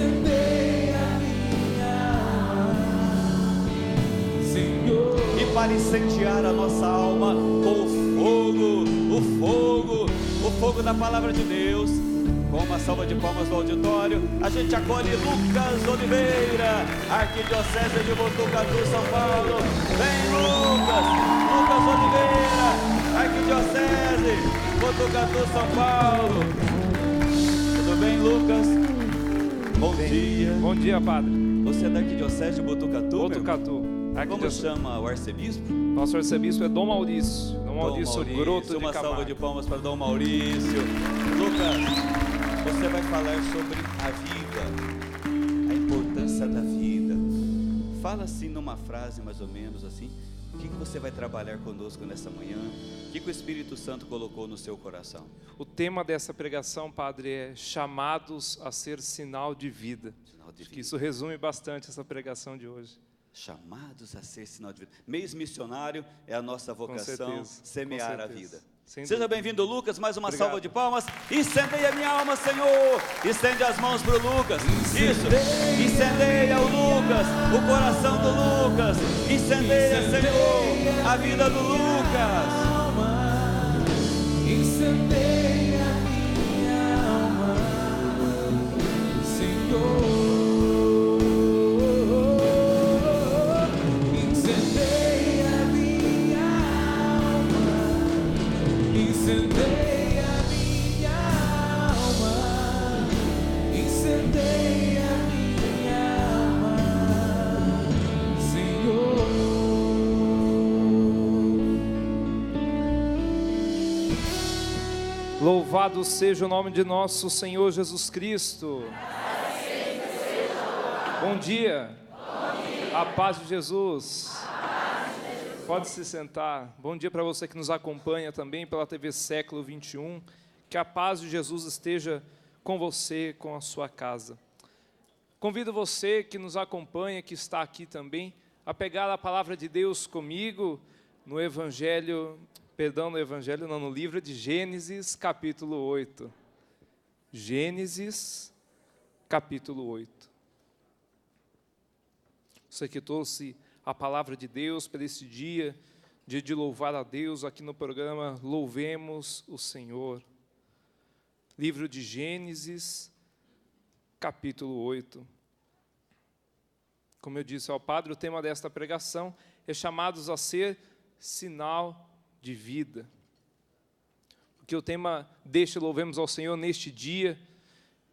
incendeia minha alma, Senhor. E para incendiar a nossa alma com o fogo da palavra de Deus, com uma salva de palmas do auditório, a gente acolhe Lucas Oliveira, Arquidiocese de Botucatu, São Paulo. Vem Lucas Oliveira, Arquidiocese, Botucatu, São Paulo. Tudo bem, Lucas? Bom dia. Bom dia, padre. Você é da Arquidiocese de Botucatu? Botucatu. Como chama o arcebispo? Nosso arcebispo é Dom Maurício. Dom Maurício Groto de Uma Camargo. salva de palmas para Dom Maurício. Lucas, você vai falar sobre a vida, a importância da vida. Fala assim numa frase mais ou menos assim. O que você vai trabalhar conosco nessa manhã? O que o Espírito Santo colocou no seu coração? O tema dessa pregação, padre, é chamados a ser sinal de vida. Sinal de Acho que vida. isso resume bastante essa pregação de hoje. Chamados a ser sinal de vida. Mês missionário é a nossa vocação, certeza, semear com a certeza. vida. Sem Seja dúvida. bem-vindo, Lucas. Mais uma Obrigado. salva de palmas. Incendeia minha alma, Senhor. Estende as mãos para o Lucas. Isso. Incendeia o Lucas, o coração do Lucas. Incendeia, Senhor, a vida do Lucas. Incendeia minha alma, Senhor. Incendeia minha alma, incendeia minha alma, incendeia minha alma, Senhor. Louvado seja o nome de nosso Senhor Jesus Cristo. Bom dia. A paz de Jesus. Pode se sentar. Bom dia para você que nos acompanha também pela TV Século 21. Que a paz de Jesus esteja com você, com a sua casa. Convido você que nos acompanha, que está aqui também, a pegar a palavra de Deus comigo no no livro de Gênesis, capítulo 8. Gênesis, capítulo 8. Você que trouxe a palavra de Deus para esse dia de louvar a Deus, aqui no programa Louvemos o Senhor. Livro de Gênesis, capítulo 8. Como eu disse ao padre, o tema desta pregação é chamados a ser sinal de vida. Porque o tema deste Louvemos ao Senhor neste dia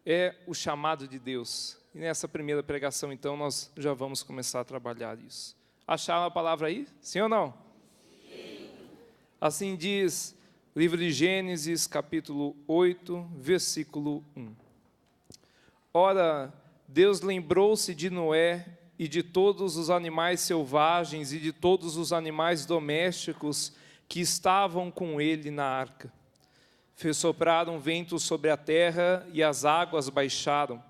é o chamado de Deus. E nessa primeira pregação, então, nós já vamos começar a trabalhar isso. Acharam a palavra aí? Sim ou não? Sim. Assim diz o livro de Gênesis, capítulo 8, versículo 1. Ora, Deus lembrou-se de Noé e de todos os animais selvagens e de todos os animais domésticos que estavam com ele na arca. Fez soprar um vento sobre a terra e as águas baixaram.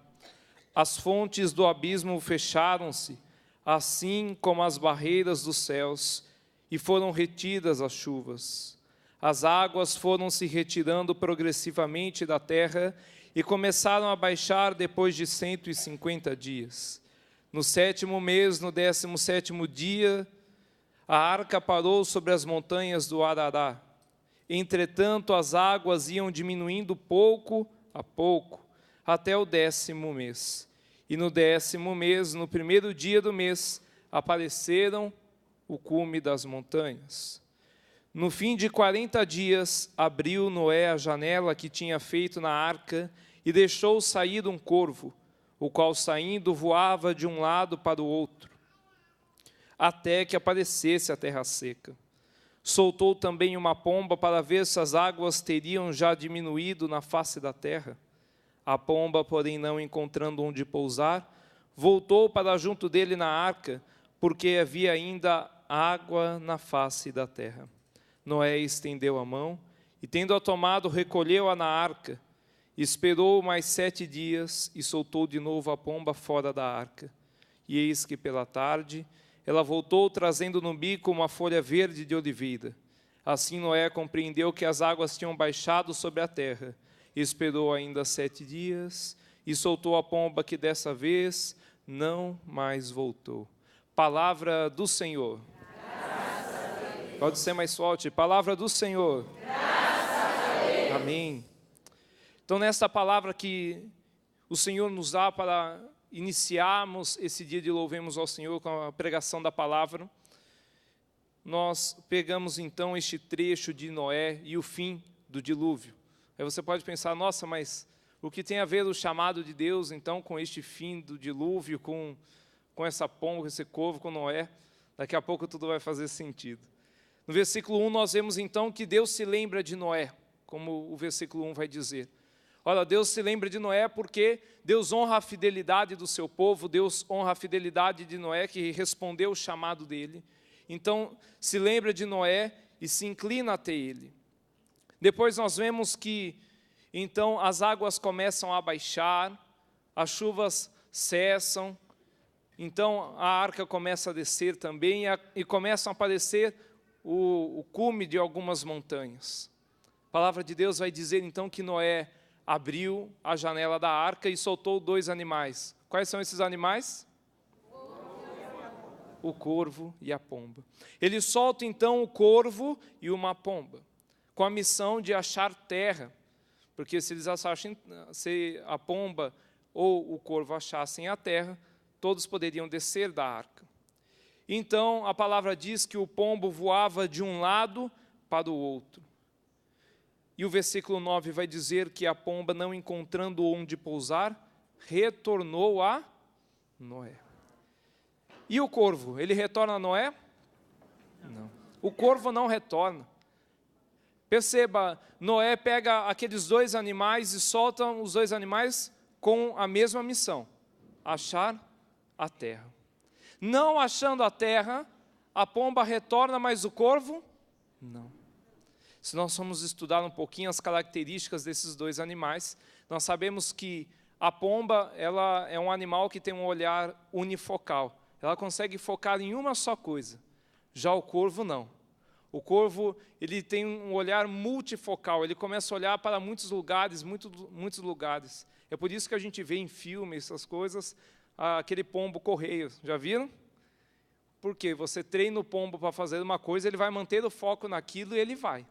As fontes do abismo fecharam-se, assim como as barreiras dos céus, e foram retidas as chuvas. As águas foram se retirando progressivamente da terra e começaram a baixar depois de 150 dias. No 7º mês, no 17º dia, a arca parou sobre as montanhas do Arará. Entretanto, as águas iam diminuindo pouco a pouco, até o 10º mês. E no 10º mês, no primeiro dia do mês, apareceram o cume das montanhas. No fim de 40 dias, abriu Noé a janela que tinha feito na arca e deixou sair um corvo, o qual saindo voava de um lado para o outro, até que aparecesse a terra seca. Soltou também uma pomba para ver se as águas teriam já diminuído na face da terra. A pomba, porém, não encontrando onde pousar, voltou para junto dele na arca, porque havia ainda água na face da terra. Noé estendeu a mão e, tendo-a tomado, recolheu-a na arca. Esperou mais 7 dias e soltou de novo a pomba fora da arca. E eis que pela tarde ela voltou trazendo no bico uma folha verde de oliveira. Assim Noé compreendeu que as águas tinham baixado sobre a terra. Esperou ainda 7 dias e soltou a pomba que dessa vez não mais voltou. Palavra do Senhor. Pode ser mais forte. Palavra do Senhor. Amém. Então, nesta palavra que o Senhor nos dá para iniciarmos esse dia de louvemos ao Senhor com a pregação da palavra, nós pegamos então este trecho de Noé e o fim do dilúvio. Aí você pode pensar, nossa, mas o que tem a ver o chamado de Deus então com este fim do dilúvio, com essa pomba, com esse corvo, com Noé? Daqui a pouco tudo vai fazer sentido. No versículo 1 nós vemos então que Deus se lembra de Noé, como o versículo 1 vai dizer. Olha, Deus se lembra de Noé porque Deus honra a fidelidade do seu povo, Deus honra a fidelidade de Noé que respondeu o chamado dele. Então, se lembra de Noé e se inclina até ele. Depois nós vemos que, então, as águas começam a baixar, as chuvas cessam, então a arca começa a descer também e começam a aparecer o cume de algumas montanhas. A palavra de Deus vai dizer, então, que Noé abriu a janela da arca e soltou 2 animais. Quais são esses animais? O corvo e a pomba. Ele solta então o corvo e uma pomba, com a missão de achar terra, porque se eles achassem, se a pomba ou o corvo achassem a terra, todos poderiam descer da arca. Então a palavra diz que o pombo voava de um lado para o outro. E o versículo 9 vai dizer que a pomba, não encontrando onde pousar, retornou a Noé. E o corvo, ele retorna a Noé? Não. O corvo não retorna. Perceba, Noé pega aqueles 2 animais e solta os 2 animais com a mesma missão: achar a terra. Não achando a terra, a pomba retorna, mas o corvo? Não. Se nós formos estudar um pouquinho as características desses 2 animais, nós sabemos que a pomba, ela é um animal que tem um olhar unifocal. Ela consegue focar em uma só coisa. Já o corvo não. O corvo, ele tem um olhar multifocal. Ele começa a olhar para muitos lugares, muitos lugares. É por isso que a gente vê em filmes, essas coisas, aquele pombo correio. Já viram? Porque você treina o pombo para fazer uma coisa, ele vai manter o foco naquilo e ele vai.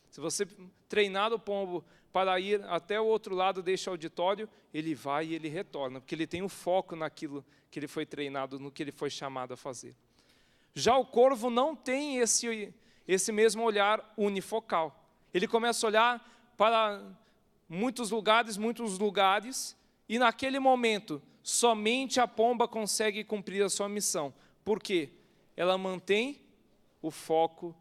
Se você treinar o pombo para ir até o outro lado deste auditório, ele vai e ele retorna, porque ele tem o foco naquilo que ele foi treinado, no que ele foi chamado a fazer. Já o corvo não tem esse mesmo olhar unifocal. Ele começa a olhar para muitos lugares, e naquele momento, somente a pomba consegue cumprir a sua missão. Por quê? Ela mantém o foco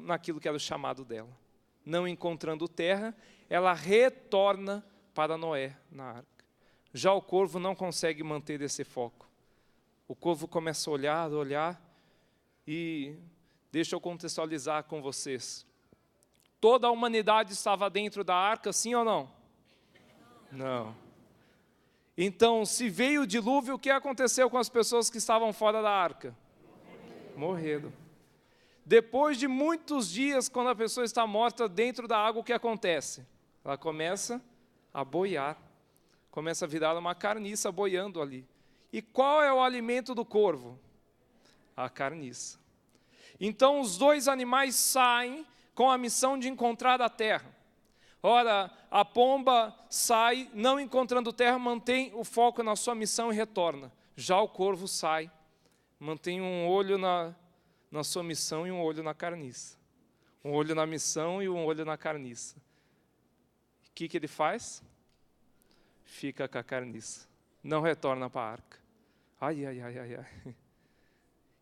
naquilo que era o chamado dela. Não encontrando terra, ela retorna para Noé na arca. Já o corvo não consegue manter esse foco. O corvo começa a olhar, e deixa eu contextualizar com vocês. Toda a humanidade estava dentro da arca, sim ou não? Não. Então, se veio o dilúvio, o que aconteceu com as pessoas que estavam fora da arca? Morreram. Depois de muitos dias, quando a pessoa está morta dentro da água, o que acontece? Ela começa a boiar, começa a virar uma carniça boiando ali. E qual é o alimento do corvo? A carniça. Então os 2 animais saem com a missão de encontrar a terra. Ora, a pomba sai, não encontrando terra, mantém o foco na sua missão e retorna. Já o corvo sai, mantém um olho na sua missão e um olho na carniça. Um olho na missão e um olho na carniça. O que ele faz? Fica com a carniça. Não retorna para a arca. Ai.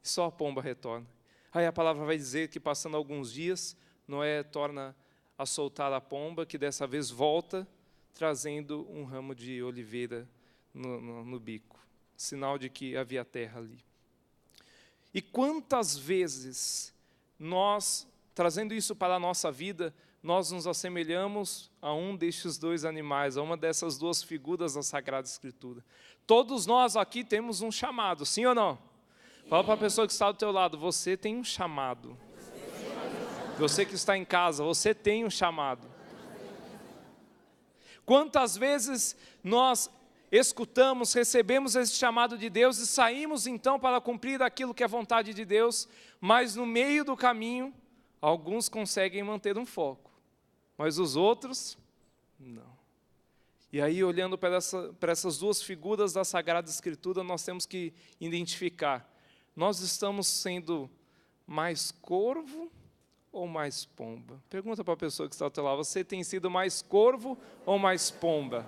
Só a pomba retorna. Aí a palavra vai dizer que, passando alguns dias, Noé torna a soltar a pomba, que dessa vez volta, trazendo um ramo de oliveira no bico. Sinal de que havia terra ali. E quantas vezes nós, trazendo isso para a nossa vida, nós nos assemelhamos a um destes 2 animais, a uma dessas 2 figuras da Sagrada Escritura. Todos nós aqui temos um chamado, sim ou não? Fala para a pessoa que está do teu lado, você tem um chamado. Você que está em casa, você tem um chamado. Quantas vezes nós escutamos, recebemos esse chamado de Deus e saímos então para cumprir aquilo que é vontade de Deus, mas no meio do caminho, alguns conseguem manter um foco, mas os outros, não. E aí, olhando para essas duas figuras da Sagrada Escritura, nós temos que identificar, nós estamos sendo mais corvo ou mais pomba? Pergunta para a pessoa que está ao teu lado, você tem sido mais corvo ou mais pomba?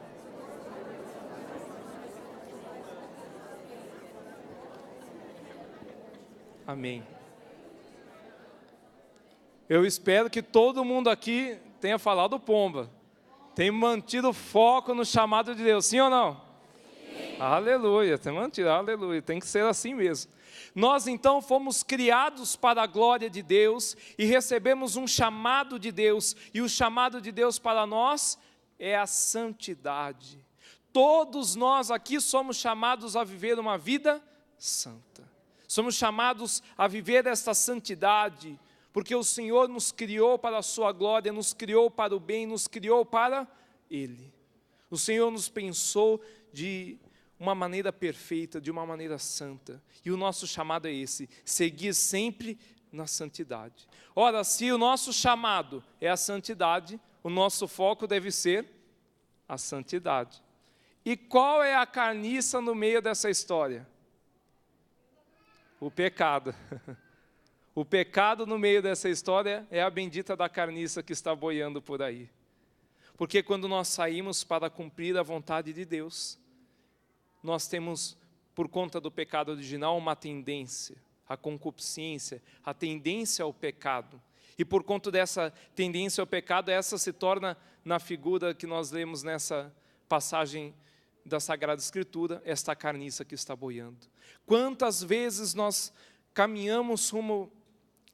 Amém. Eu espero que todo mundo aqui tenha falado pomba. Tem mantido foco no chamado de Deus, sim ou não? Sim. Aleluia, tem mantido, aleluia, tem que ser assim mesmo. Nós então fomos criados para a glória de Deus e recebemos um chamado de Deus, e o chamado de Deus para nós é a santidade. Todos nós aqui somos chamados a viver uma vida santa. Somos chamados a viver esta santidade, porque o Senhor nos criou para a sua glória, nos criou para o bem, nos criou para Ele. O Senhor nos pensou de uma maneira perfeita, de uma maneira santa. E o nosso chamado é esse, seguir sempre na santidade. Ora, se o nosso chamado é a santidade, o nosso foco deve ser a santidade. E qual é a carniça no meio dessa história? O pecado. O pecado no meio dessa história é a bendita da carniça que está boiando por aí. Porque quando nós saímos para cumprir a vontade de Deus, nós temos, por conta do pecado original, uma tendência, a concupiscência, a tendência ao pecado. E por conta dessa tendência ao pecado, essa se torna, na figura que nós lemos nessa passagem da Sagrada Escritura, esta carniça que está boiando. Quantas vezes nós caminhamos rumo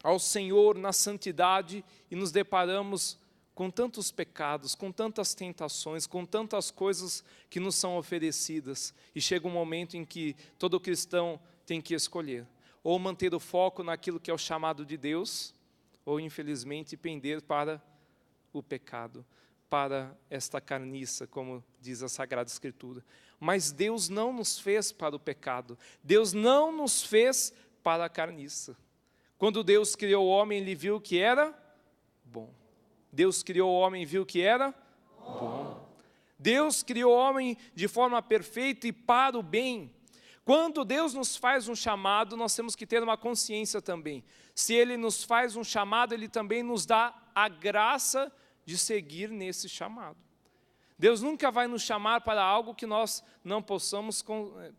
ao Senhor na santidade e nos deparamos com tantos pecados, com tantas tentações, com tantas coisas que nos são oferecidas. E chega um momento em que todo cristão tem que escolher, ou manter o foco naquilo que é o chamado de Deus, ou infelizmente pender para o pecado, para esta carniça, como diz a Sagrada Escritura. Mas Deus não nos fez para o pecado, Deus não nos fez para a carniça. Quando Deus criou o homem, Ele viu que era bom. Deus criou o homem e viu que era bom. Deus criou o homem de forma perfeita e para o bem. Quando Deus nos faz um chamado, nós temos que ter uma consciência também. Se Ele nos faz um chamado, Ele também nos dá a graça de seguir nesse chamado. Deus nunca vai nos chamar para algo que nós não possamos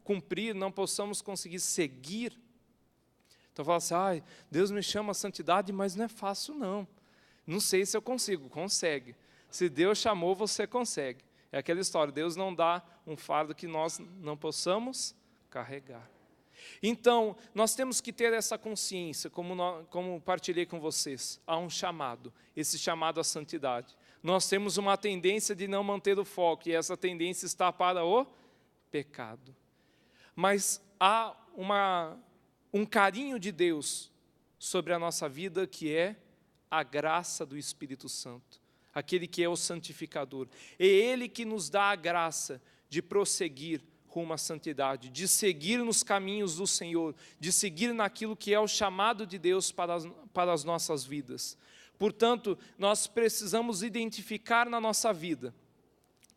cumprir, não possamos conseguir seguir. Então fala assim, Deus me chama a santidade, mas não é fácil não. Não sei se eu consigo. Consegue. Se Deus chamou, você consegue. É aquela história, Deus não dá um fardo que nós não possamos carregar. Então, nós temos que ter essa consciência, como partilhei com vocês, há um chamado, esse chamado à santidade. Nós temos uma tendência de não manter o foco, e essa tendência está para o pecado. Mas há um carinho de Deus sobre a nossa vida, que é a graça do Espírito Santo, aquele que é o santificador. É Ele que nos dá a graça de prosseguir rumo à santidade, de seguir nos caminhos do Senhor, de seguir naquilo que é o chamado de Deus para as nossas vidas. Portanto, nós precisamos identificar na nossa vida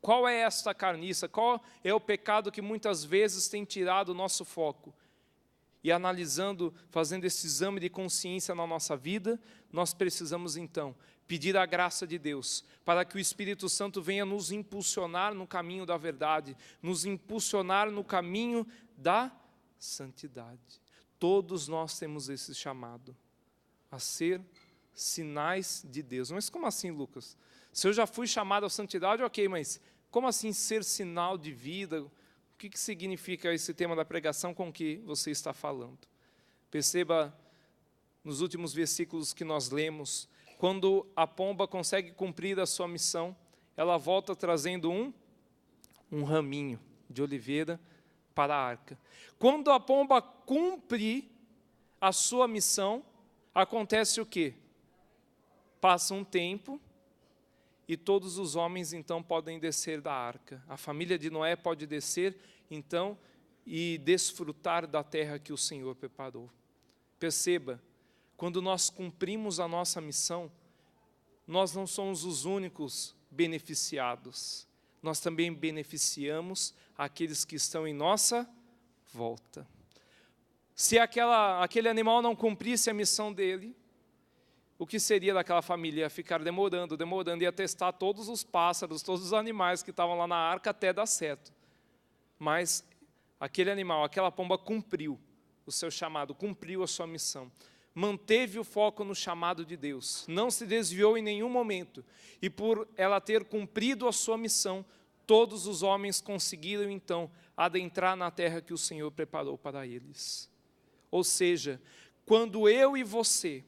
qual é esta carniça, qual é o pecado que muitas vezes tem tirado o nosso foco. E analisando, fazendo esse exame de consciência na nossa vida, nós precisamos então pedir a graça de Deus, para que o Espírito Santo venha nos impulsionar no caminho da verdade, nos impulsionar no caminho da santidade. Todos nós temos esse chamado, a ser sinais de Deus. Mas como assim, Lucas? Se eu já fui chamado à santidade, ok, mas como assim ser sinal de vida? O que significa esse tema da pregação com que você está falando? Perceba nos últimos versículos que nós lemos, quando a pomba consegue cumprir a sua missão, ela volta trazendo um raminho de oliveira para a arca. Quando a pomba cumpre a sua missão, acontece o quê? Passa um tempo e todos os homens então podem descer da arca. A família de Noé pode descer então e desfrutar da terra que o Senhor preparou. Perceba, quando nós cumprimos a nossa missão, nós não somos os únicos beneficiados. Nós também beneficiamos aqueles que estão em nossa volta. Se aquele animal não cumprisse a missão dele, o que seria daquela família? Ia ficar demorando, ia testar todos os pássaros, todos os animais que estavam lá na arca até dar certo. Mas aquele animal, aquela pomba cumpriu o seu chamado, cumpriu a sua missão. Manteve o foco no chamado de Deus, não se desviou em nenhum momento. E por ela ter cumprido a sua missão, todos os homens conseguiram então adentrar na terra que o Senhor preparou para eles. Ou seja, quando eu e você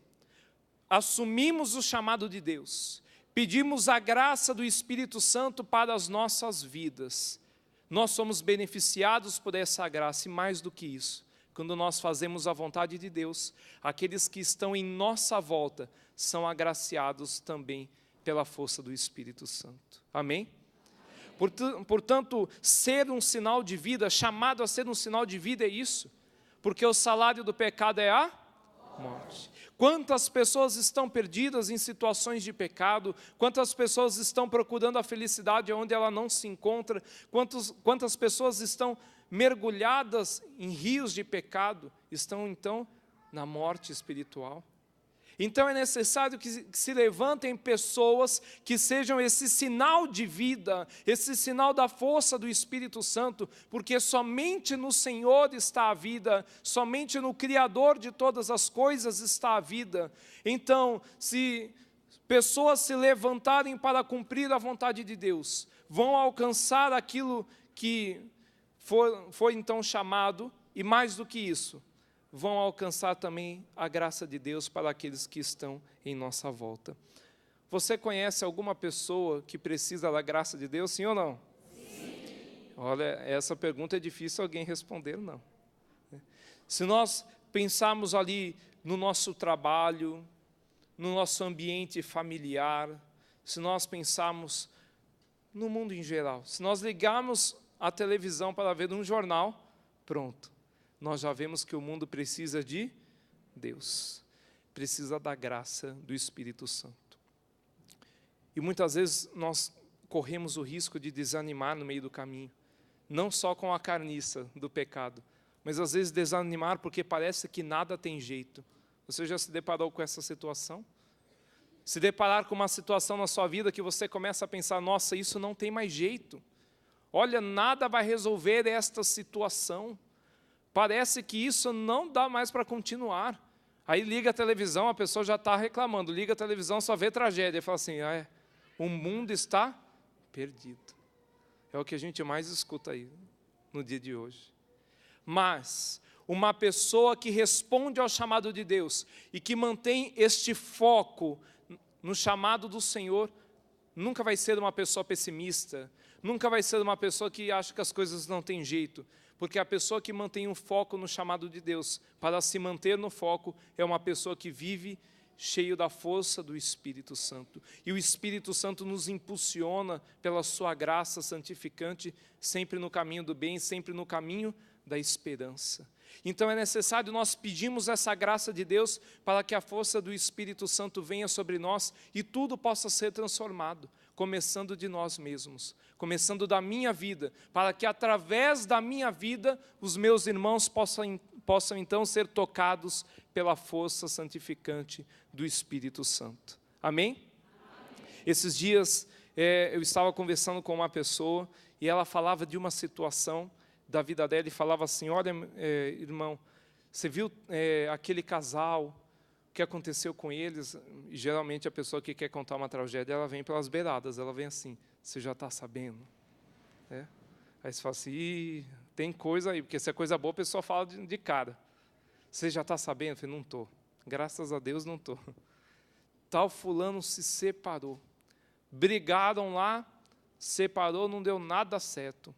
assumimos o chamado de Deus, pedimos a graça do Espírito Santo para as nossas vidas, nós somos beneficiados por essa graça, e mais do que isso, quando nós fazemos a vontade de Deus, aqueles que estão em nossa volta são agraciados também pela força do Espírito Santo. Amém? Portanto, ser um sinal de vida, chamado a ser um sinal de vida é isso, porque o salário do pecado é a morte. Quantas pessoas estão perdidas em situações de pecado, quantas pessoas estão procurando a felicidade onde ela não se encontra, quantas pessoas estão mergulhadas em rios de pecado, estão então na morte espiritual. Então é necessário que se levantem pessoas que sejam esse sinal de vida, esse sinal da força do Espírito Santo, porque somente no Senhor está a vida, somente no Criador de todas as coisas está a vida. Então, se pessoas se levantarem para cumprir a vontade de Deus, vão alcançar aquilo que foi então chamado, e mais do que isso, vão alcançar também a graça de Deus para aqueles que estão em nossa volta. Você conhece alguma pessoa que precisa da graça de Deus, sim ou não? Sim. Olha, essa pergunta é difícil alguém responder, não. Se nós pensarmos ali no nosso trabalho, no nosso ambiente familiar, se nós pensarmos no mundo em geral, se nós ligarmos a televisão para ver um jornal, pronto. Nós já vemos que o mundo precisa de Deus, precisa da graça do Espírito Santo. E muitas vezes nós corremos o risco de desanimar no meio do caminho, não só com a carniça do pecado, mas às vezes desanimar porque parece que nada tem jeito. Você já se deparou com essa situação? Se deparar com uma situação na sua vida que você começa a pensar, nossa, isso não tem mais jeito. Olha, nada vai resolver esta situação. Parece que isso não dá mais para continuar. Aí liga a televisão, a pessoa já está reclamando. Liga a televisão, só vê tragédia. E fala assim, o mundo está perdido. É o que a gente mais escuta aí no dia de hoje. Mas uma pessoa que responde ao chamado de Deus e que mantém este foco no chamado do Senhor, nunca vai ser uma pessoa pessimista, nunca vai ser uma pessoa que acha que as coisas não têm jeito. Porque a pessoa que mantém um foco no chamado de Deus, para se manter no foco, é uma pessoa que vive cheio da força do Espírito Santo. E o Espírito Santo nos impulsiona pela sua graça santificante, sempre no caminho do bem, sempre no caminho da esperança. Então é necessário nós pedirmos essa graça de Deus para que a força do Espírito Santo venha sobre nós e tudo possa ser transformado, começando de nós mesmos, começando da minha vida, para que através da minha vida os meus irmãos possam então ser tocados pela força santificante do Espírito Santo. Amém? Amém. Esses dias eu estava conversando com uma pessoa e ela falava de uma situação da vida dela e falava assim, olha, irmão, você viu aquele casal, o que aconteceu com eles? E geralmente a pessoa que quer contar uma tragédia, ela vem pelas beiradas, ela vem assim, você já está sabendo? Aí você fala assim, tem coisa aí, porque se é coisa boa, a pessoa fala de cara. Você já está sabendo? Eu falei, não estou. Graças a Deus não estou. Tal fulano se separou. Brigaram lá, separou, não deu nada certo.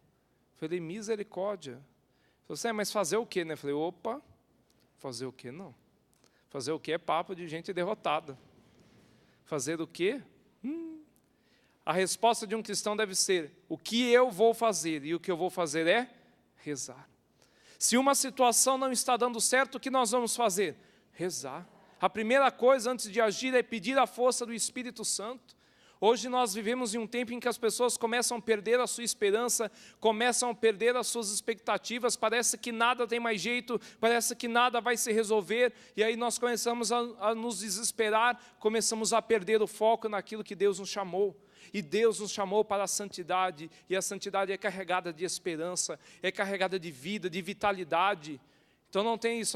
Falei, misericórdia. Falei, mas fazer o quê, né? Falei, opa, fazer o quê? Não. Fazer o quê é papo de gente derrotada. Fazer o quê? A resposta de um cristão deve ser: o que eu vou fazer? E o que eu vou fazer é rezar. Se uma situação não está dando certo, o que nós vamos fazer? Rezar. A primeira coisa antes de agir é pedir a força do Espírito Santo. Hoje nós vivemos em um tempo em que as pessoas começam a perder a sua esperança, começam a perder as suas expectativas, parece que nada tem mais jeito, parece que nada vai se resolver, e aí nós começamos a nos desesperar, começamos a perder o foco naquilo que Deus nos chamou. E Deus nos chamou para a santidade, e a santidade é carregada de esperança, é carregada de vida, de vitalidade. Então não tem isso,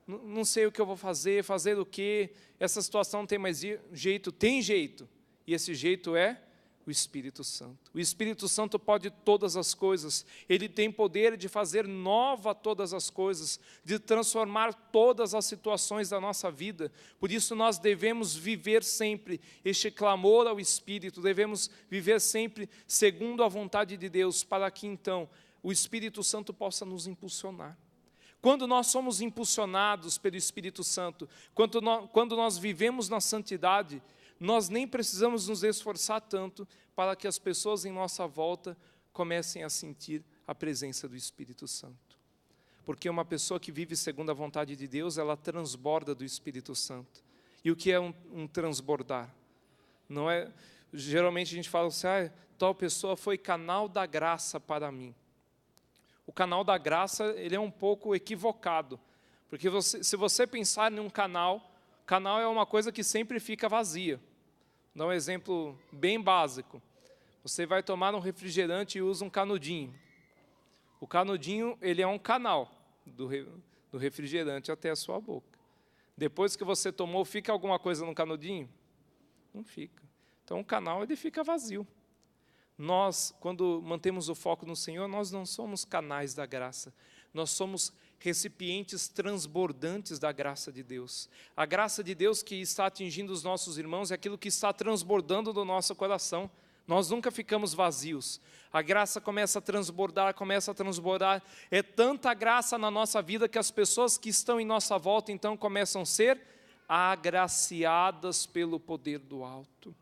não sei o que eu vou fazer o quê, essa situação não tem mais jeito, tem jeito. E esse jeito é o Espírito Santo. O Espírito Santo pode todas as coisas. Ele tem poder de fazer nova todas as coisas, de transformar todas as situações da nossa vida. Por isso nós devemos viver sempre este clamor ao Espírito, devemos viver sempre segundo a vontade de Deus, para que então o Espírito Santo possa nos impulsionar. Quando nós somos impulsionados pelo Espírito Santo, quando nós vivemos na santidade, nós nem precisamos nos esforçar tanto para que as pessoas em nossa volta comecem a sentir a presença do Espírito Santo. Porque uma pessoa que vive segundo a vontade de Deus, ela transborda do Espírito Santo. E o que é um transbordar? Não é, geralmente a gente fala assim, tal pessoa foi canal da graça para mim. O canal da graça, ele é um pouco equivocado. Porque se você pensar em um canal é uma coisa que sempre fica vazia. Vou dar um exemplo bem básico. Você vai tomar um refrigerante e usa um canudinho. O canudinho, ele é um canal do refrigerante até a sua boca. Depois que você tomou, fica alguma coisa no canudinho? Não fica. Então o canal, ele fica vazio. Nós, quando mantemos o foco no Senhor, nós não somos canais da graça. Nós somos recipientes transbordantes da graça de Deus. A graça de Deus que está atingindo os nossos irmãos é aquilo que está transbordando do nosso coração. Nós nunca ficamos vazios. A graça começa a transbordar. É tanta graça na nossa vida que as pessoas que estão em nossa volta, então, começam a ser agraciadas pelo poder do alto.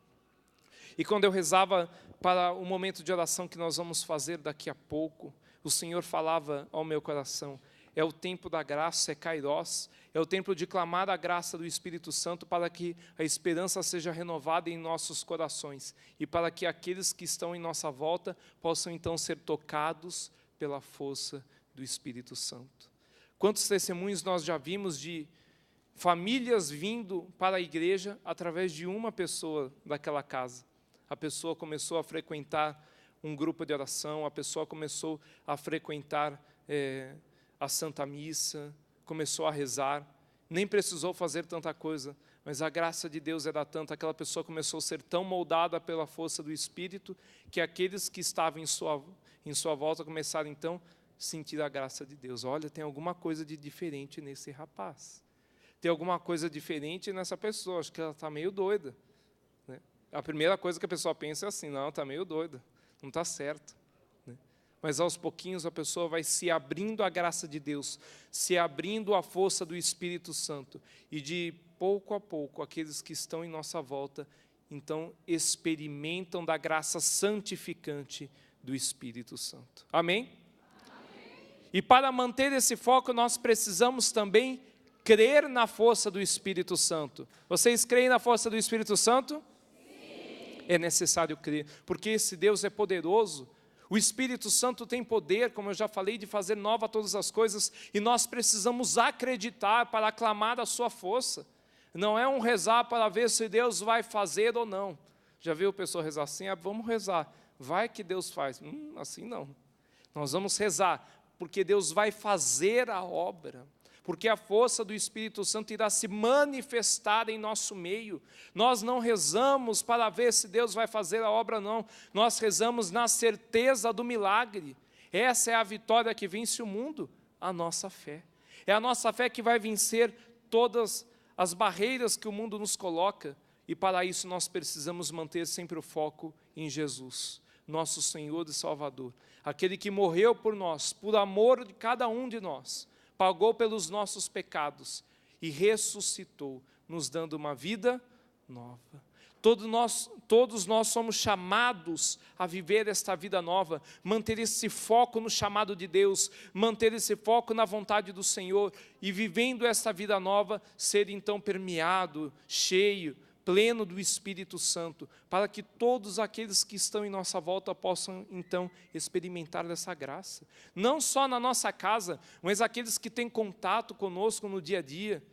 E quando eu rezava para o momento de oração que nós vamos fazer daqui a pouco, o Senhor falava ao meu coração: é o tempo da graça, é Kairós, é o tempo de clamar a graça do Espírito Santo para que a esperança seja renovada em nossos corações e para que aqueles que estão em nossa volta possam então ser tocados pela força do Espírito Santo. Quantos testemunhos nós já vimos de famílias vindo para a igreja através de uma pessoa daquela casa? A pessoa começou a frequentar um grupo de oração, a pessoa começou a frequentar a Santa Missa, começou a rezar, nem precisou fazer tanta coisa, mas a graça de Deus era tanta, aquela pessoa começou a ser tão moldada pela força do Espírito, que aqueles que estavam em sua volta começaram então a sentir a graça de Deus. Olha, tem alguma coisa de diferente nesse rapaz, tem alguma coisa diferente nessa pessoa, acho que ela está meio doida. Né? A primeira coisa que a pessoa pensa é assim: não, está meio doida, não está certo. Mas aos pouquinhos a pessoa vai se abrindo à graça de Deus, se abrindo à força do Espírito Santo, e de pouco a pouco aqueles que estão em nossa volta então experimentam da graça santificante do Espírito Santo. Amém? Amém. E para manter esse foco nós precisamos também crer na força do Espírito Santo. Vocês creem na força do Espírito Santo? Sim. É necessário crer, porque esse Deus é poderoso. O Espírito Santo tem poder, como eu já falei, de fazer nova todas as coisas, e nós precisamos acreditar para aclamar a sua força. Não é um rezar para ver se Deus vai fazer ou não. Já viu a pessoa rezar assim? Vamos rezar. Vai que Deus faz. Assim não. Nós vamos rezar, porque Deus vai fazer a obra. Porque a força do Espírito Santo irá se manifestar em nosso meio. Nós não rezamos para ver se Deus vai fazer a obra, não. Nós rezamos na certeza do milagre. Essa é a vitória que vence o mundo, a nossa fé. É a nossa fé que vai vencer todas as barreiras que o mundo nos coloca. E para isso nós precisamos manter sempre o foco em Jesus, nosso Senhor e Salvador. Aquele que morreu por nós, por amor de cada um de nós, pagou pelos nossos pecados e ressuscitou, nos dando uma vida nova. Todos nós somos chamados a viver esta vida nova, manter esse foco no chamado de Deus, manter esse foco na vontade do Senhor, e vivendo esta vida nova, ser então permeado, cheio, pleno do Espírito Santo, para que todos aqueles que estão em nossa volta possam então experimentar dessa graça. Não só na nossa casa, mas aqueles que têm contato conosco no dia a dia,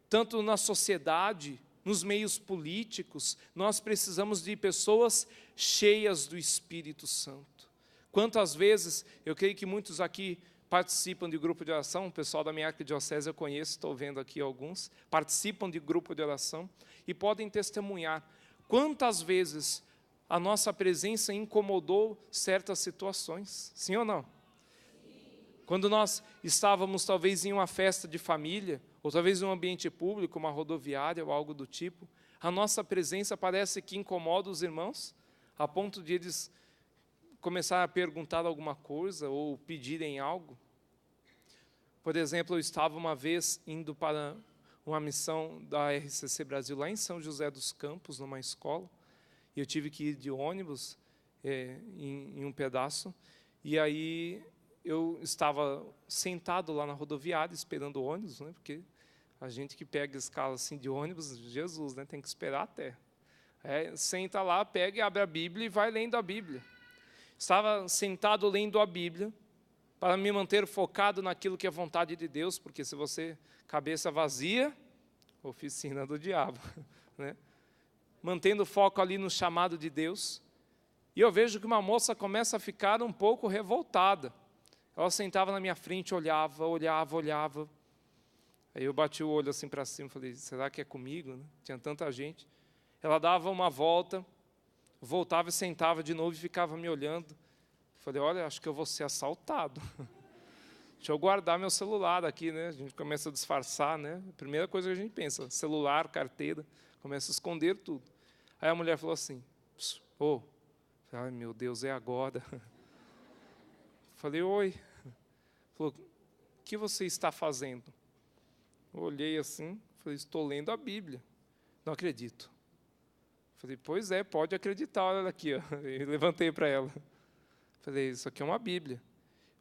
tanto na sociedade, nos meios políticos. Nós precisamos de pessoas cheias do Espírito Santo. Quantas vezes, eu creio que muitos aqui participam de grupo de oração, o pessoal da minha arquidiocese eu conheço, estou vendo aqui alguns, participam de grupo de oração e podem testemunhar quantas vezes a nossa presença incomodou certas situações, sim ou não? Quando nós estávamos talvez em uma festa de família, ou talvez em um ambiente público, uma rodoviária ou algo do tipo, a nossa presença parece que incomoda os irmãos, a ponto de eles começarem a perguntar alguma coisa ou pedirem algo. Por exemplo, eu estava uma vez indo para uma missão da RCC Brasil, lá em São José dos Campos, numa escola, e eu tive que ir de ônibus em um pedaço, e aí eu estava sentado lá na rodoviária, esperando o ônibus, né, porque a gente que pega escala assim de ônibus, Jesus, né, tem que esperar até. Senta lá, pega e abre a Bíblia e vai lendo a Bíblia. Estava sentado lendo a Bíblia, para me manter focado naquilo que é vontade de Deus, porque se você, cabeça vazia, oficina do diabo, né? Mantendo foco ali no chamado de Deus, e eu vejo que uma moça começa a ficar um pouco revoltada. Ela sentava na minha frente, olhava. Aí eu bati o olho assim para cima, falei, será que é comigo, né? Tinha tanta gente. Ela dava uma volta, voltava e sentava de novo e ficava me olhando. Falei, olha, acho que eu vou ser assaltado. Deixa eu guardar meu celular aqui, né? A gente começa a disfarçar, né? A primeira coisa que a gente pensa, celular, carteira, começa a esconder tudo. Aí a mulher falou assim, ai meu Deus, é agora. Falei, oi. Falou, o que você está fazendo? Eu olhei assim, falei, estou lendo a Bíblia. Não acredito. Falei, pois é, pode acreditar, olha aqui. Ó. E levantei para ela. Falei, isso aqui é uma Bíblia.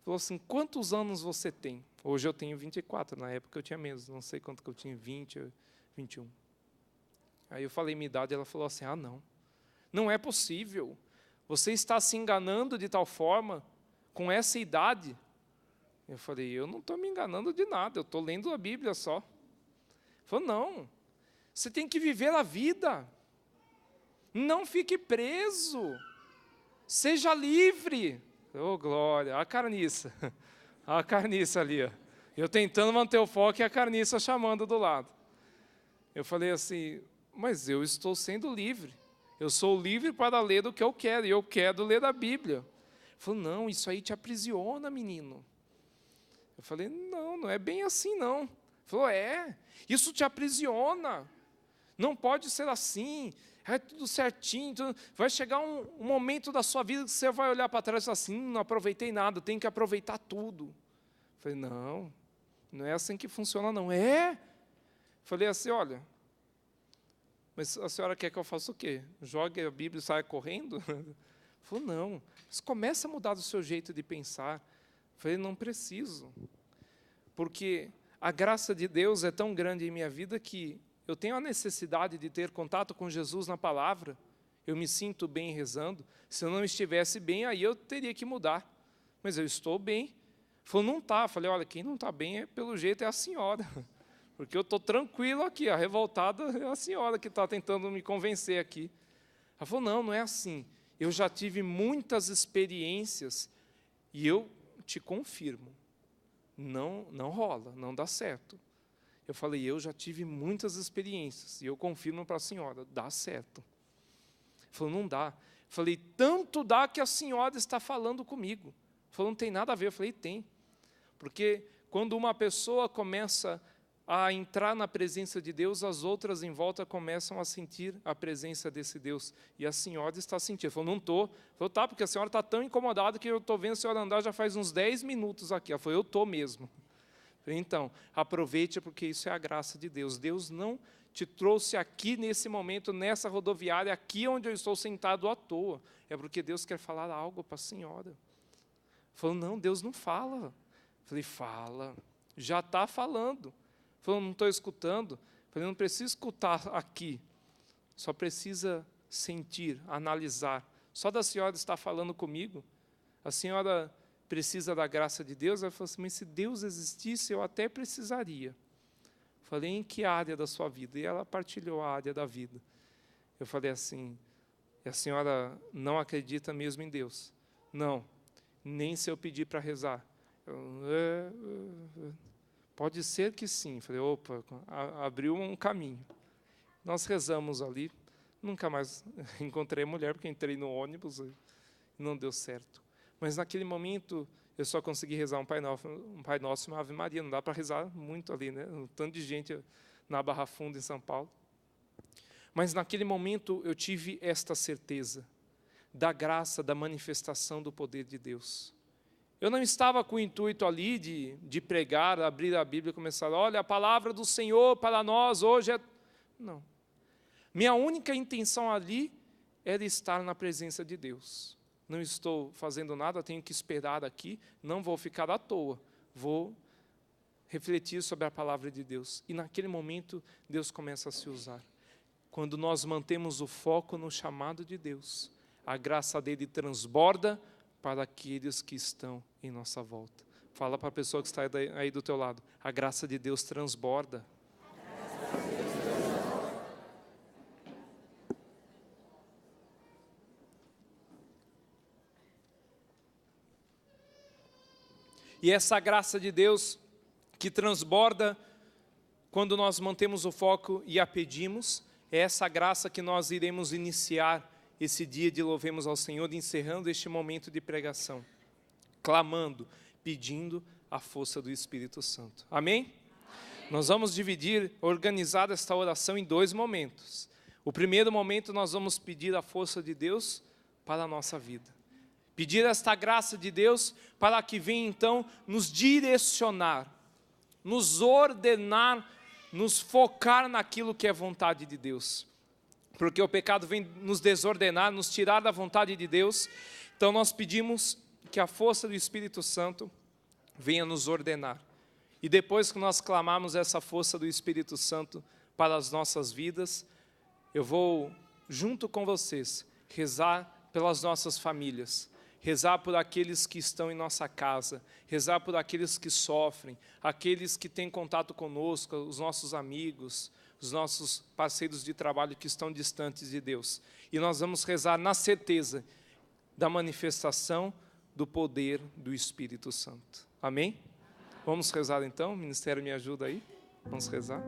Falou assim, quantos anos você tem? Hoje eu tenho 24, na época eu tinha menos, não sei quanto que eu tinha, 20, 21. Aí eu falei minha idade, ela falou assim, não é possível. Você está se enganando de tal forma, com essa idade. Eu falei, eu não estou me enganando de nada, eu estou lendo a Bíblia só. Falou, não, você tem que viver a vida. Não fique preso. Seja livre. Oh, glória. A carniça. A carniça ali. Ó. Eu tentando manter o foco e a carniça chamando do lado. Eu falei assim, mas eu estou sendo livre. Eu sou livre para ler o que eu quero. E eu quero ler a Bíblia. Ele falou, não, isso aí te aprisiona, menino. Eu falei, não é bem assim, não. Ele falou, isso te aprisiona. Não pode ser assim. É tudo certinho. Vai chegar um momento da sua vida que você vai olhar para trás e falar assim, não aproveitei nada, tenho que aproveitar tudo. Eu falei, não é assim que funciona, não. Falei assim, olha, mas a senhora quer que eu faça o quê? Jogue a Bíblia e saia correndo? Falou, não, mas começa a mudar o seu jeito de pensar. Falei, não preciso, porque a graça de Deus é tão grande em minha vida que eu tenho a necessidade de ter contato com Jesus na palavra, eu me sinto bem rezando. Se eu não estivesse bem, aí eu teria que mudar, mas eu estou bem. Falou, não está. Falei, olha, quem não está bem, pelo jeito, é a senhora, porque eu estou tranquilo aqui, a revoltada é a senhora que está tentando me convencer aqui. Ela falou, não é assim, eu já tive muitas experiências, e eu te confirmo, não rola, não dá certo. Eu falei, eu já tive muitas experiências, e eu confirmo para a senhora, dá certo. Ele falou, não dá. Eu falei, tanto dá que a senhora está falando comigo. Ele falou, não tem nada a ver. Eu falei, tem. Porque quando uma pessoa começa a entrar na presença de Deus, as outras em volta começam a sentir a presença desse Deus. E a senhora está sentindo. Ele falou, não estou. Ele falou, tá, porque a senhora está tão incomodada que eu estou vendo a senhora andar já faz uns 10 minutos aqui. Ela falou, eu estou mesmo. Então, aproveite, porque isso é a graça de Deus. Deus não te trouxe aqui nesse momento, nessa rodoviária, aqui onde eu estou sentado à toa. É porque Deus quer falar algo para a senhora. Falou, não, Deus não fala. Falei, fala, já está falando. Falou, não estou escutando. Falei, não precisa escutar aqui, só precisa sentir, analisar. Só da senhora estar falando comigo, a senhora precisa da graça de Deus? Ela falou assim, mas se Deus existisse, eu até precisaria. Falei, em que área da sua vida? E ela partilhou a área da vida. Eu falei assim, a senhora não acredita mesmo em Deus? Não, nem se eu pedir para rezar. Pode ser que sim. Falei, opa, abriu um caminho. Nós rezamos ali, nunca mais encontrei a mulher, porque entrei no ônibus e não deu certo. Mas naquele momento, eu só consegui rezar um Pai Nosso e uma Ave Maria. Não dá para rezar muito ali, né? Um tanto de gente na Barra Funda, em São Paulo. Mas naquele momento, eu tive esta certeza da graça, da manifestação do poder de Deus. Eu não estava com o intuito ali de pregar, abrir a Bíblia e começar, olha, a palavra do Senhor para nós hoje é... Não. Minha única intenção ali era estar na presença de Deus. Não estou fazendo nada, tenho que esperar aqui, não vou ficar à toa, vou refletir sobre a palavra de Deus. E naquele momento, Deus começa a se usar. Quando nós mantemos o foco no chamado de Deus, a graça dele transborda para aqueles que estão em nossa volta. Fala para a pessoa que está aí do teu lado, a graça de Deus transborda. E essa graça de Deus que transborda quando nós mantemos o foco e a pedimos, é essa graça que nós iremos iniciar esse dia de louvemos ao Senhor, encerrando este momento de pregação, clamando, pedindo a força do Espírito Santo. Amém? Nós vamos dividir, organizar esta oração em 2 momentos. O primeiro momento nós vamos pedir a força de Deus para a nossa vida. Pedir esta graça de Deus para que venha então nos direcionar, nos ordenar, nos focar naquilo que é vontade de Deus. Porque o pecado vem nos desordenar, nos tirar da vontade de Deus. Então nós pedimos que a força do Espírito Santo venha nos ordenar. E depois que nós clamarmos essa força do Espírito Santo para as nossas vidas, eu vou, junto com vocês, rezar pelas nossas famílias, rezar por aqueles que estão em nossa casa, rezar por aqueles que sofrem, aqueles que têm contato conosco, os nossos amigos, os nossos parceiros de trabalho que estão distantes de Deus. E nós vamos rezar na certeza da manifestação do poder do Espírito Santo. Amém? Vamos rezar então? O ministério me ajuda aí? Vamos rezar?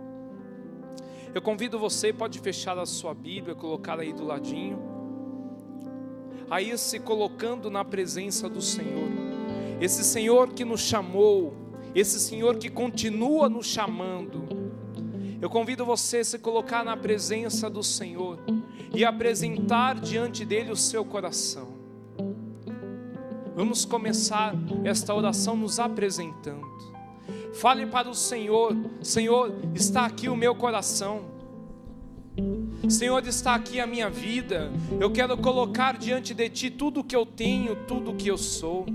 Eu convido você, pode fechar a sua Bíblia, colocar aí do ladinho. Aí se colocando na presença do Senhor. Esse Senhor que nos chamou, esse Senhor que continua nos chamando. Eu convido você a se colocar na presença do Senhor e apresentar diante dele o seu coração. Vamos começar esta oração nos apresentando. Fale para o Senhor, Senhor, está aqui o meu coração. Senhor, está aqui a minha vida. Eu quero colocar diante de Ti tudo o que eu tenho, tudo o que eu sou.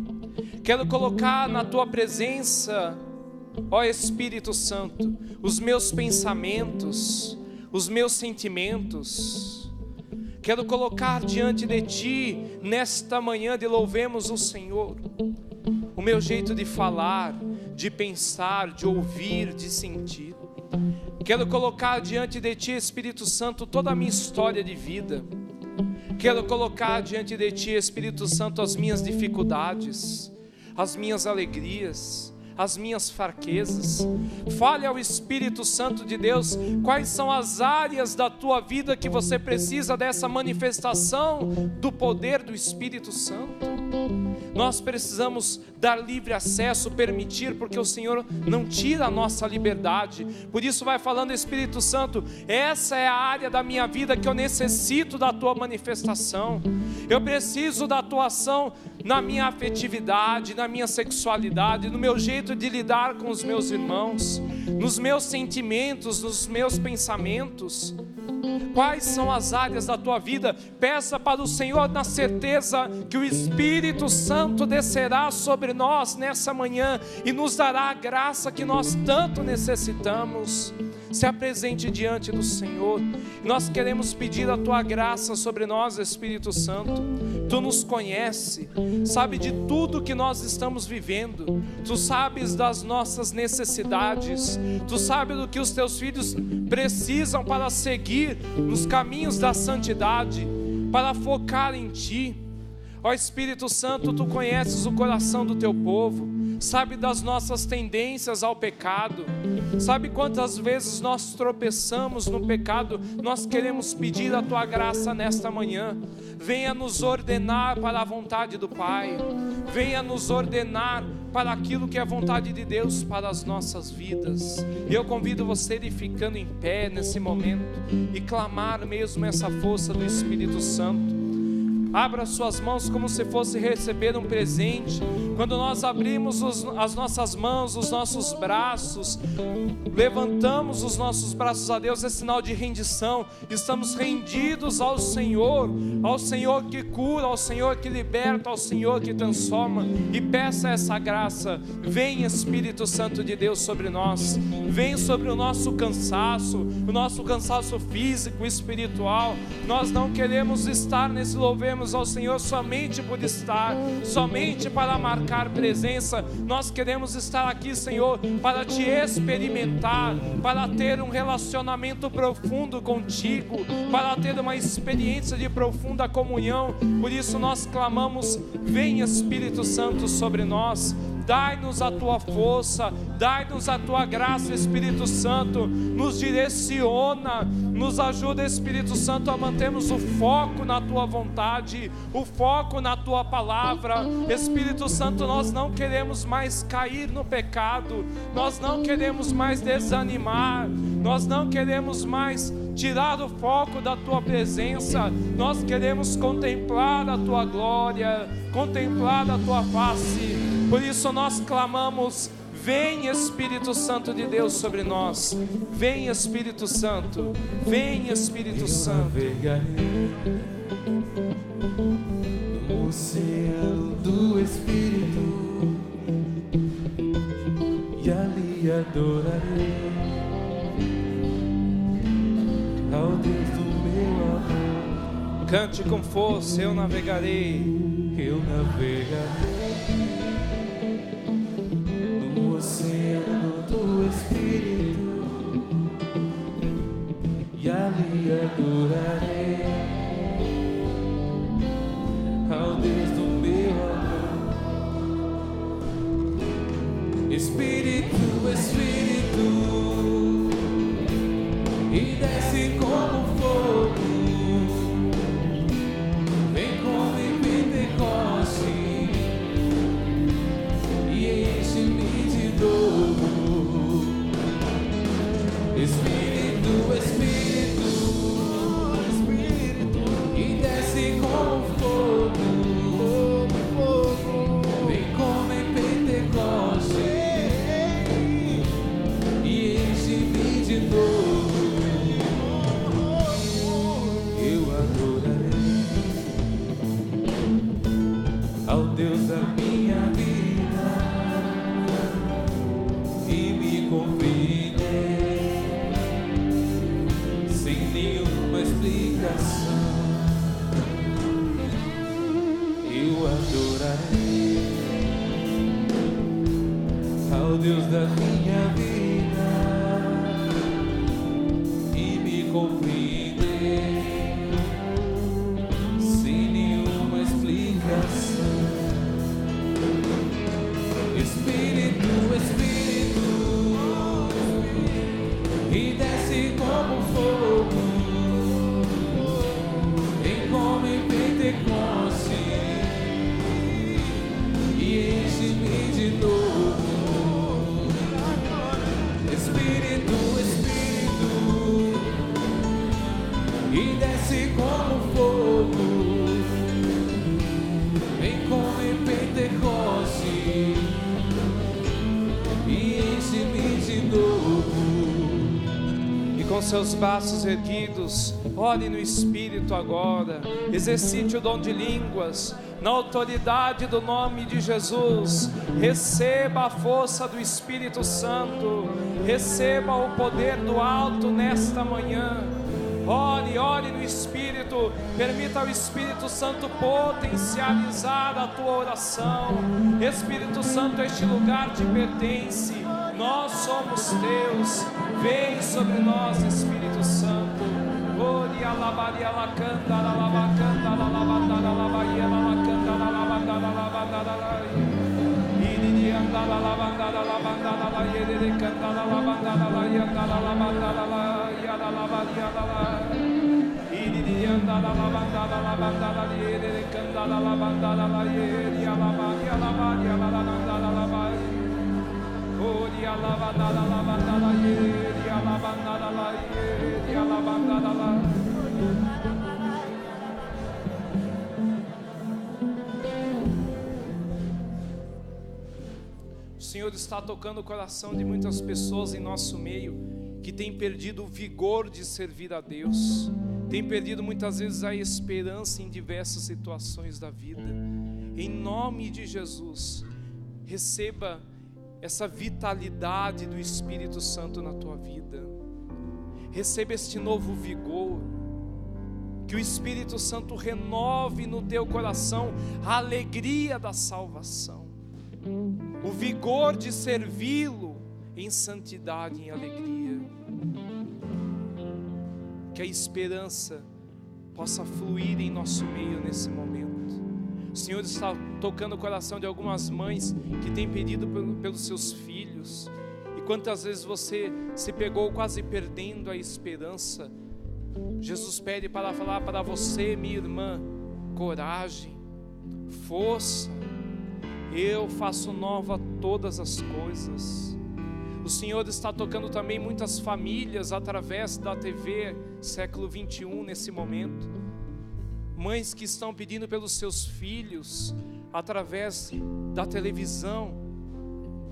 Quero colocar na Tua presença, ó Espírito Santo, os meus pensamentos, os meus sentimentos. Quero colocar diante de Ti, nesta manhã de louvemos o Senhor, o meu jeito de falar, de pensar, de ouvir, de sentir. Quero colocar diante de Ti, Espírito Santo, toda a minha história de vida. Quero colocar diante de Ti, Espírito Santo, as minhas dificuldades, as minhas alegrias, as minhas fraquezas. Fale ao Espírito Santo de Deus quais são as áreas da tua vida que você precisa dessa manifestação do poder do Espírito Santo. Nós precisamos dar livre acesso, permitir, porque o Senhor não tira a nossa liberdade. Por isso vai falando, Espírito Santo, essa é a área da minha vida que eu necessito da tua manifestação. Eu preciso da tua ação na minha afetividade, na minha sexualidade, no meu jeito de lidar com os meus irmãos, nos meus sentimentos, nos meus pensamentos. Quais são as áreas da tua vida? Peça para o Senhor na certeza que o Espírito Santo descerá sobre nós nessa manhã e nos dará a graça que nós tanto necessitamos. Se apresente diante do Senhor. Nós queremos pedir a tua graça sobre nós, Espírito Santo. Tu nos conhece, sabe de tudo que nós estamos vivendo. Tu sabes das nossas necessidades. Tu sabes do que os teus filhos precisam para seguir nos caminhos da santidade, para focar em Ti. Ó Espírito Santo, Tu conheces o coração do Teu povo, sabe das nossas tendências ao pecado, sabe quantas vezes nós tropeçamos no pecado. Nós queremos pedir a Tua graça nesta manhã. Venha nos ordenar para a vontade do Pai, venha nos ordenar para aquilo que é a vontade de Deus para as nossas vidas. Eu convido você a ir ficando em pé nesse momento e clamar mesmo essa força do Espírito Santo. Abra suas mãos como se fosse receber um presente. Quando nós abrimos as nossas mãos, os nossos braços, levantamos os nossos braços a Deus, é sinal de rendição. Estamos rendidos ao Senhor que cura, ao Senhor que liberta, ao Senhor que transforma. E peça essa graça. Vem Espírito Santo de Deus sobre nós. Vem sobre o nosso cansaço físico, espiritual. Nós não queremos estar nesse louvemos ao Senhor somente por estar, somente para marcar presença. Nós queremos estar aqui, Senhor, para Te experimentar, para ter um relacionamento profundo contigo, para ter uma experiência de profunda comunhão. Por isso nós clamamos: vem Espírito Santo sobre nós. Dai-nos a Tua força, dai-nos a Tua graça, Espírito Santo. Nos direciona, nos ajuda, Espírito Santo, a mantermos o foco na Tua vontade, o foco na Tua palavra. Espírito Santo, nós não queremos mais cair no pecado, nós não queremos mais desanimar, nós não queremos mais tirar o foco da Tua presença. Nós queremos contemplar a Tua glória, contemplar a Tua face. Por isso nós clamamos: vem Espírito Santo de Deus sobre nós. Vem Espírito Santo, vem Espírito Santo. No oceano do Espírito, e ali adorarei ao Deus do meu amor. Cante com força: eu navegarei, eu navegarei no oceano do Espírito, e ali adorarei ao Deus do meu amor. Espírito, Espírito, e desce como fogo, vem como em Pentecoste e enche-me de novo. Espírito, Espírito, Espírito, e desce como fogo, vem como em Pentecoste e enche-me de novo. Ao Deus da minha vida e me compreender sem nenhuma explicação. Eu adorarei ao Deus da minha vida e me compreender sem nenhuma explicação. Espírito, Espírito, e desce como fogo, vem como em Pentecoste e enche-me de novo. Espírito, Espírito, e desce como fogo, vem como em seus braços erguidos, ore no Espírito agora, exercite o dom de línguas, na autoridade do nome de Jesus. Receba a força do Espírito Santo, receba o poder do alto nesta manhã. Ore no Espírito, permita ao Espírito Santo potencializar a tua oração. Espírito Santo, este lugar te pertence, nós somos teus, vem sobre nós, Espírito Santo. Ori alabaria lacanda, alabacanda, alabanda, alabaria lacanda, alabanda, alabanda, iri anda, alabanda, alabanda, alabaria canda, alabanda, alabaria alabanda, alabaria alabaria, iri anda, alabanda, alabanda, alabaria canda, alabanda, alabaria alabaria, alabaria alabaria. Ori alabanda alabanda la yeri alabanda la yeri alabanda la. O Senhor está tocando o coração de muitas pessoas em nosso meio que têm perdido o vigor de servir a Deus, têm perdido muitas vezes a esperança em diversas situações da vida. Em nome de Jesus, receba essa vitalidade do Espírito Santo na tua vida. Receba este novo vigor. Que o Espírito Santo renove no teu coração a alegria da salvação, o vigor de servi-lo em santidade e em alegria. Que a esperança possa fluir em nosso meio nesse momento. O Senhor está tocando o coração de algumas mães que têm pedido pelos seus filhos. E quantas vezes você se pegou quase perdendo a esperança. Jesus pede para falar para você, minha irmã: coragem, força, eu faço nova todas as coisas. O Senhor está tocando também muitas famílias através da TV século 21 nesse momento. Mães que estão pedindo pelos seus filhos através da televisão.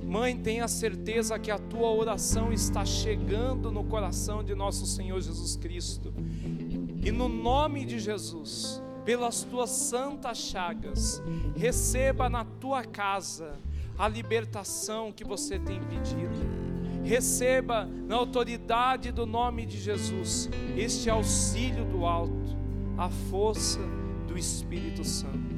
Mãe, tenha certeza que a tua oração está chegando no coração de nosso Senhor Jesus Cristo. E no nome de Jesus, pelas tuas santas chagas, receba na tua casa a libertação que você tem pedido. Receba na autoridade do nome de Jesus este auxílio do alto, a força do Espírito Santo.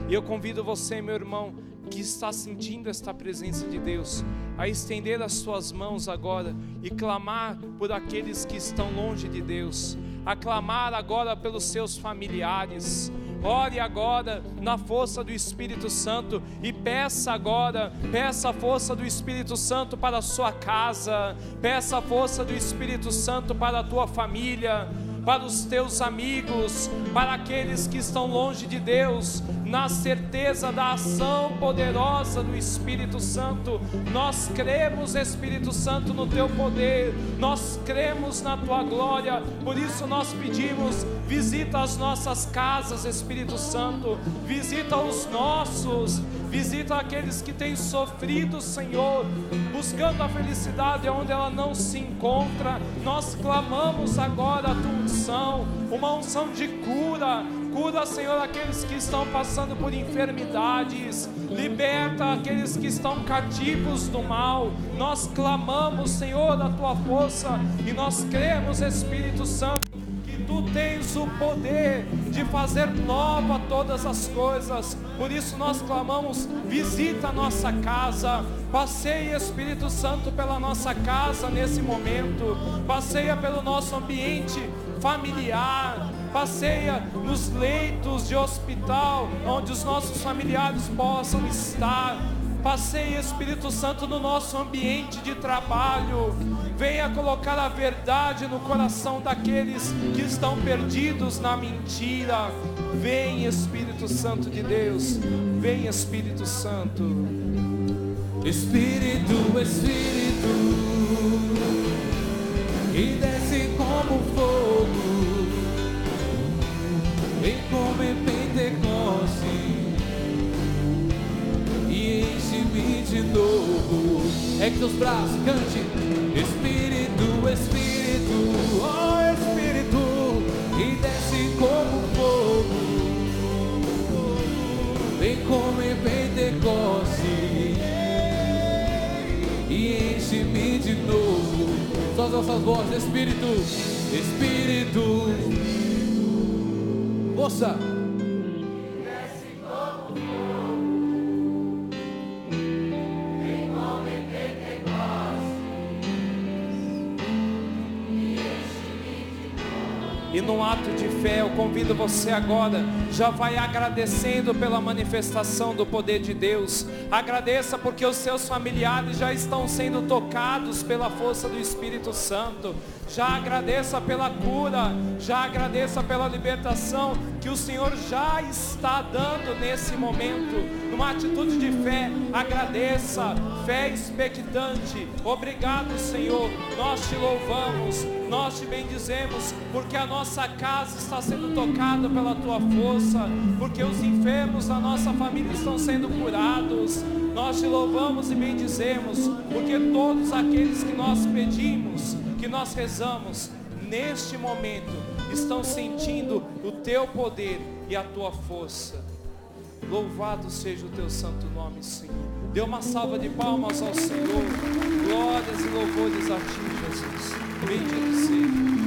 E eu convido você, meu irmão, que está sentindo esta presença de Deus, a estender as suas mãos agora e clamar por aqueles que estão longe de Deus, a clamar agora pelos seus familiares. Ore agora na força do Espírito Santo e peça a força do Espírito Santo para a sua casa, peça a força do Espírito Santo para a tua família, para os teus amigos, para aqueles que estão longe de Deus, na certeza da ação poderosa do Espírito Santo. Nós cremos, Espírito Santo, no teu poder, nós cremos na tua glória, por isso nós pedimos: visita as nossas casas, Espírito Santo, visita os nossos, visita aqueles que têm sofrido, Senhor, buscando a felicidade onde ela não se encontra. Nós clamamos agora a tua unção, uma unção de cura. Cura, Senhor, aqueles que estão passando por enfermidades, liberta aqueles que estão cativos do mal. Nós clamamos, Senhor, a tua força, e nós cremos, Espírito Santo, que tu tens o poder de fazer nova todas as coisas. Por isso nós clamamos: visita a nossa casa, passeia, Espírito Santo, pela nossa casa nesse momento, passeia pelo nosso ambiente familiar, passeia nos leitos de hospital onde os nossos familiares possam estar. Passeia, Espírito Santo, no nosso ambiente de trabalho. Venha colocar a verdade no coração daqueles que estão perdidos na mentira. Vem, Espírito Santo de Deus, vem, Espírito Santo. Espírito, Espírito, que desce como fogo, vem como em Pentecoste e enche-me de novo. Ergue teus braços, cante. Espírito, Espírito, ó Espírito, e desce como fogo. Vem como em Pentecoste e enche-me de novo. Só as nossas vozes, Espírito, Espírito, moça. E num ato de fé, eu convido você agora, já vai agradecendo pela manifestação do poder de Deus. Agradeça porque os seus familiares já estão sendo tocados pela força do Espírito Santo. Já agradeça pela cura, já agradeça pela libertação que o Senhor já está dando nesse momento. Numa atitude de fé, agradeça, fé expectante. Obrigado, Senhor, nós te louvamos, nós te bendizemos, porque a nossa casa está sendo tocada pela tua força, porque os enfermos da nossa família estão sendo curados. Nós te louvamos e bendizemos, porque todos aqueles que nós pedimos, que nós rezamos, neste momento, estão sentindo o teu poder e a tua força. Louvado seja o teu santo nome, Senhor. Dê uma salva de palmas ao Senhor. Glórias e louvores a ti, Jesus. Bendito seja.